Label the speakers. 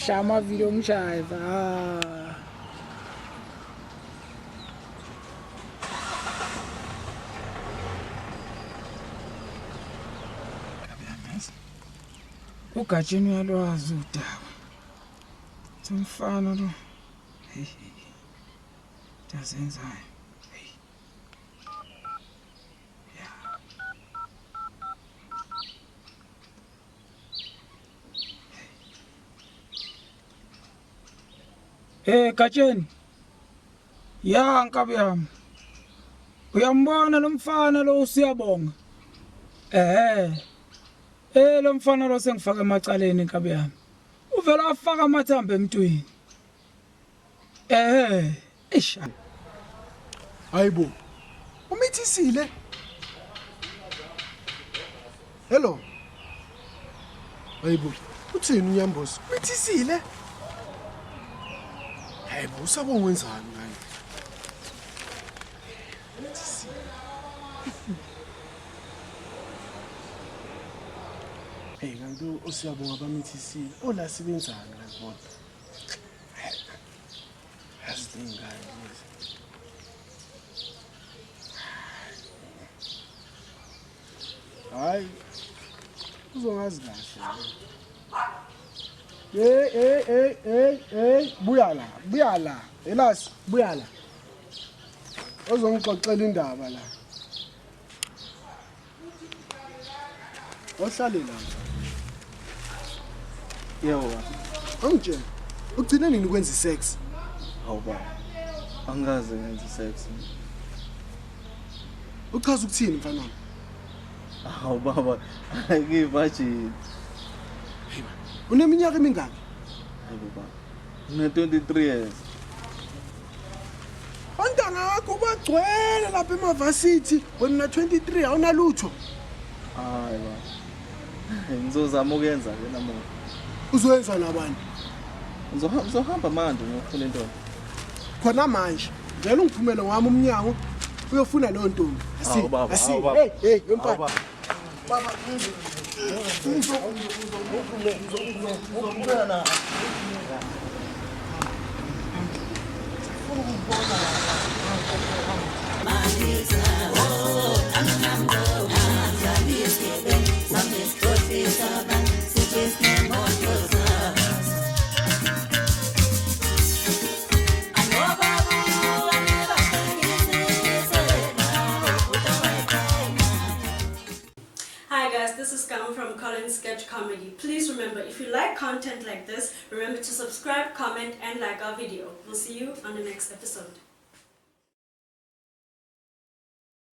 Speaker 1: Shama video ngijayiva. Ugatsheni uyalwazi udaba. Somfana lo. Hey. Dazenzayo. Hey. Yeah. Gatsheni. Ya nkabi yami. Uyambona lo mfana lo usiyabonga. Lo mfana lo sengifaka emacaleni nkabi yami. Uvela afaka amathamba emntwini. Eish.
Speaker 2: Hayibo. Umithisile. Hello. Hayibo. Uthini unyambosi? Umithisile. Hayibo, usabonga wenzani ngani? Umithisile. Hey, kanti usiyabonga bamithisile. Ola sibenzani la bona? Asizingani lezi. Hayi. Uzongazi kahle. Buya la. Elasi, buya la. Ozongixoxela indaba la. Ohlale la.
Speaker 3: Yebo.
Speaker 2: Angitshela. Ugcina nini ukwenza isex?
Speaker 3: Hawu baba. Angaze ngenze sex.
Speaker 2: Uchaza ukuthini mfana?
Speaker 3: Hawu baba, ngivirgin.
Speaker 2: Uneminyaka emingaki?
Speaker 3: Hawu baba. Ngine-23 years.
Speaker 2: Ontanga wakho bagcwele lapha emavasithi, wena 23 awunalutho.
Speaker 3: Hayi baba. Ngizozama ukuyenza ke namuhla.
Speaker 2: Uzoyenza nabani?
Speaker 3: Ngizohamba manje ngiyofuna intombi.
Speaker 2: Khona manje, ngicela ungiphumele ngami umnyango uyofuna leyo ntombi. Hey, yomfana. Baba,
Speaker 4: Hi guys, this is Kam from COLLEN Sketch Comedy. Please remember, if you like content like this, remember to subscribe, comment and like our video. We'll see you on the next episode.